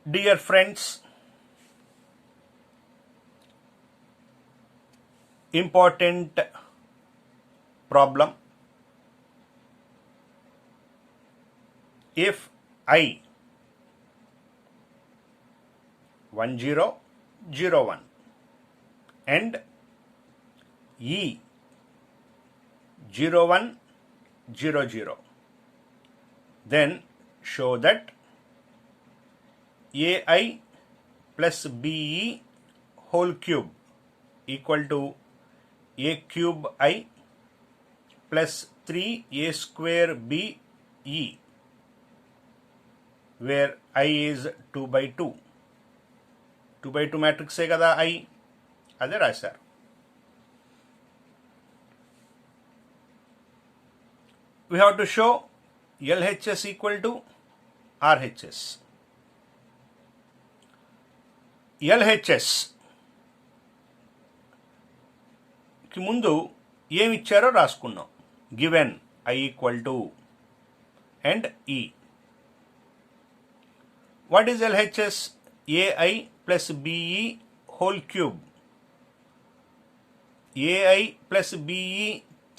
Dear friends, important problem. If I 1001 and E 0100, then show that AI plus BE whole cube equal to A cube I plus 3A square BE, where I is 2 by 2. 2 by 2 matrix ఏ కదా I, అదే రాశారు. We have to show LHS equal to RHS. LHS కి ముందు ఏమి ఇచ్చారో రాసుకున్నాం. Given I equal to and E. What is LHS? AI plus BE whole cube. AI plus BE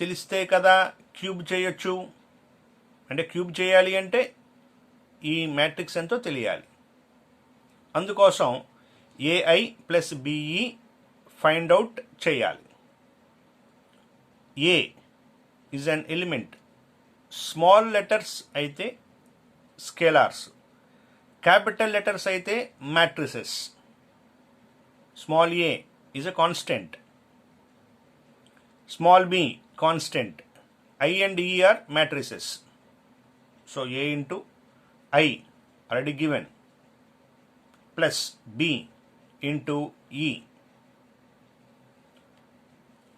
తెలిస్తే కదా క్యూబ్ చేయొచ్చు. అంటే క్యూబ్ చేయాలి అంటే ఈ మ్యాట్రిక్స్ ఎంతో తెలియాలి. అందుకోసం AI plus BE find out చేయాలి. A is an element. Small letters అయితే స్కేలార్స్, క్యాపిటల్ లెటర్స్ అయితే matrices. Small a is a constant, small b constant, I and E are matrices. So A into I already given plus B into E.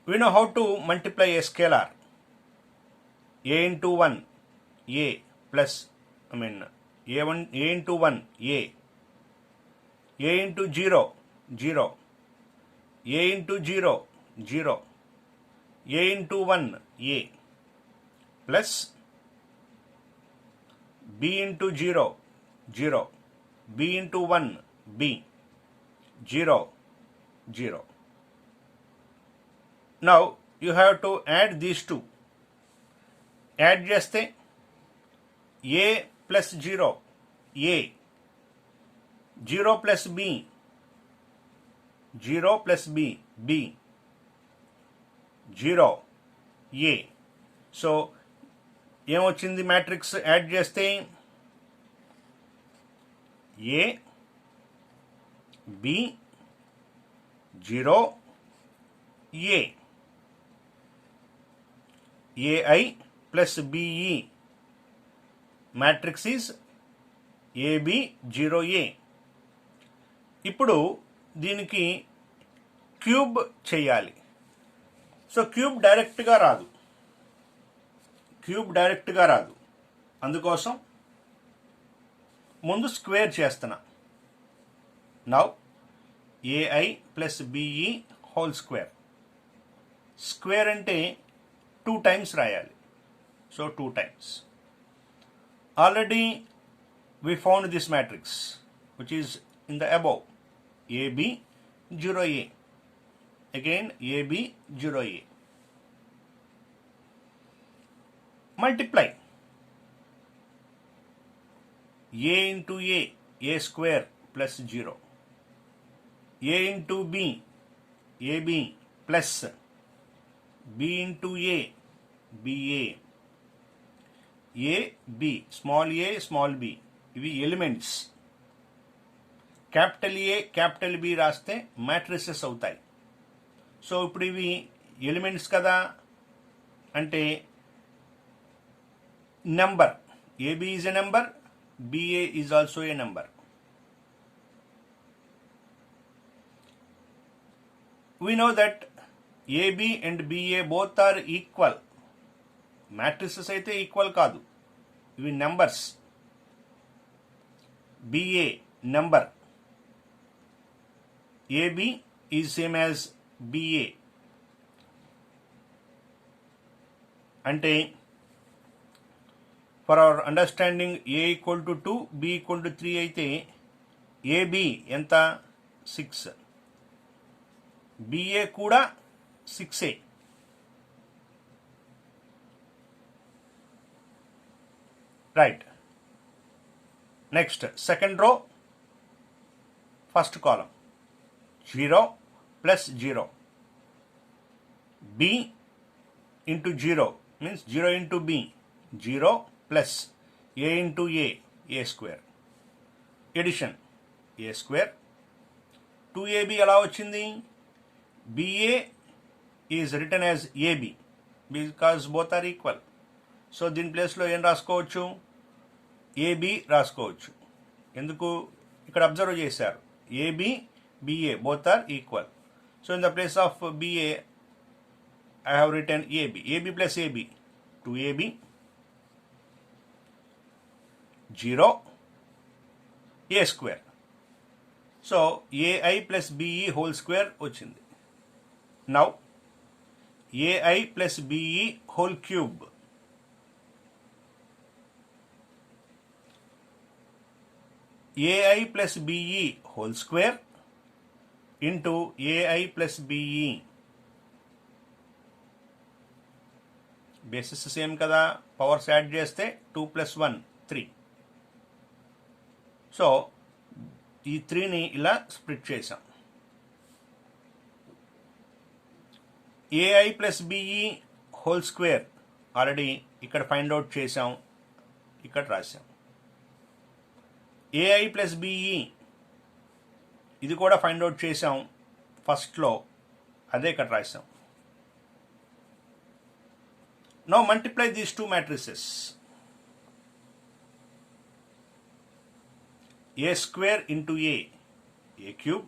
We know how to multiply a scalar. A into 1 A plus A into 1 A into 0 0, A into 0 0, A into 1 A plus B into 0 0, B into 1 B 0 0. Now you have to add these two. Add చేస్తే A plus 0 A, 0 plus B 0 plus B B 0 A. So ఏమొచ్చింది matrix add చేస్తే? A B 0 A. AI plus BE matrix is AB 0A. ఇప్పుడు దీనికి cube చేయాలి. So cube డైరెక్ట్గా రాదు. అందుకోసం ముందు స్క్వేర్ చేస్తున్నా. Now AI plus BE whole square. Square అంటే 2 times రాయాలి. So 2 times. Already we found this matrix which is in the above. AB 0A. Again AB 0A. Multiply. A into A square plus 0. A into B, AB plus B into A, BA. A, B, small b. ఇవి elements. Capital A capital B రాస్తే matrices అవుతాయి. So ఇప్పుడు ఇవి elements కదా, అంటే number AB is a number, BA is also a number. We know that AB and BA both are equal. Matrices అయితే equal కాదు, ఇవి numbers. BA number, AB is same as BA. అంటే for our understanding A equal to 2, B equal to 3 అయితే AB ఎంత 6, BA కూడా 6. Right. Next second row first column 0 plus 0, b into 0 means 0 into b, 0 plus a into a square, addition a square. 2ab ఎలా వచ్చింది? ba is written as ab because both are equal. So దీని ప్లేస్లో ఏం రాసుకోవచ్చు? ab రాసుకోవచ్చు. ఎందుకు? ఇక్కడ observe చేశారు, ab ba both are equal. So in the place of ba I have written ab, ab plus ab, 2ab, 0, a square. So ai plus be whole square వచ్చింది. Now ai plus be whole cube, ai plus be whole square into ai plus be. Basis same కదా, powers add చేస్తే 2 + 1 3. So ఈ 3ని ఇలా split చేసాం. AI plus BE whole square already ఇక్కడ find out చేసాం, ఇక్కడ రాసాం. ఏఐ ప్లస్ బిఈ ఇది కూడా ఫైండ్ అవుట్ చేసాం ఫస్ట్లో, అదే ఇక్కడ రాసాం. Now multiply these two matrices. A square into a cube,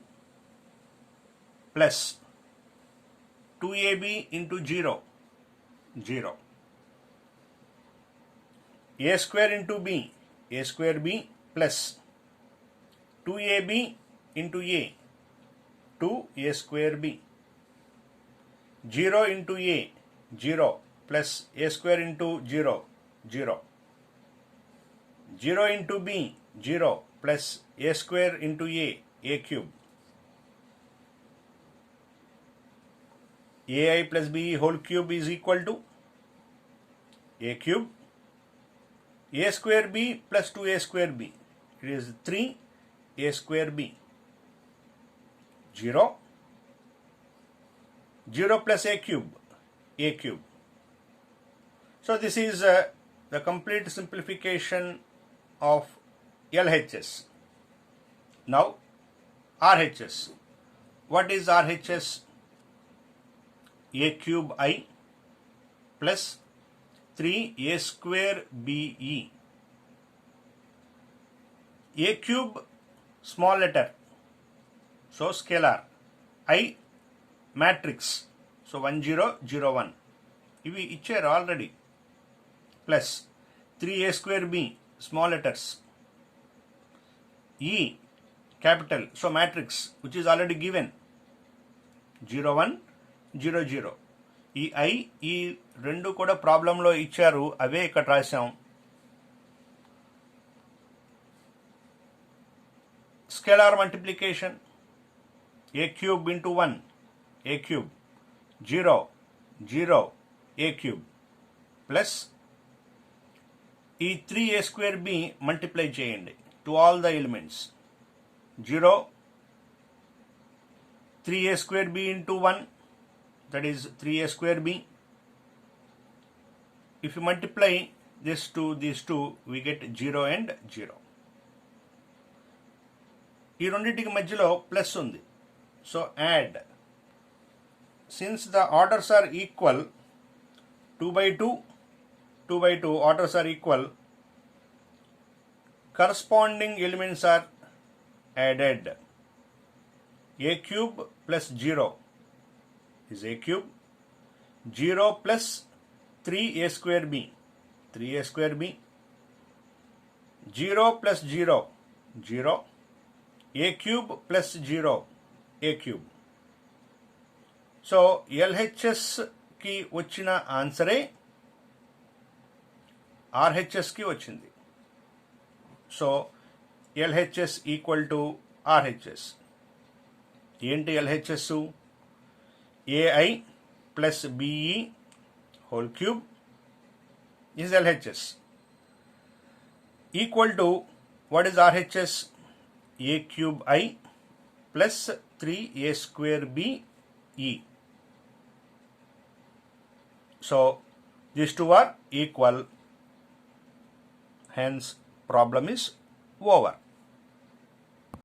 plus 2ab into 0, 0. A square into b, a square b, plus 2ab into a, 2a square b. 0 into a, 0. Plus a square into 0, 0. 0 into b, 0, plus a square into a cube. ai plus b whole cube is equal to a cube, a square b plus 2a square b. It is 3a square b. 0, 0 plus a cube, a cube. So this is the complete simplification of LHS. Now RHS. What is RHS? A cube I plus 3a square BE. A cube small letter, so scalar. I matrix, so 1 0 0 1. ఇవి ఇచ్చారు already. Plus 3a square b small letters, e capital, so matrix which is already given 0 1 0 0. ఈ i ఈ రెండు కూడా ప్రాబ్లంలో ఇచ్చారు, అవే ఇక్కడ రాసాం. Scalar multiplication, a cube into 1, a cube, 0 0 a cube, plus ఈ 3a square b మల్టిప్లై చేయండి to all the elements. 0 3a square b into 1, that is 3a square b. If you multiply this to these two, we get 0 and 0. ఈ రెండింటికి మధ్యలో plus ఉంది, so add. Since the orders are equal, 2 by 2, 2 by 2 orders are equal, corresponding elements are added. A cube plus 0 is a cube, 0 plus 3a square b, 3a square b, 0 plus 0, 0, a cube plus 0, a cube. So LHS కి వచ్చిన ఆన్సరే RHS కి వచ్చింది. So LHS equal to RHS. ఏంటి LHS? A plus BE whole cube is LHS equal to what is RHS? A cube I plus 3A square B E. So these two are equal, hence problem is over.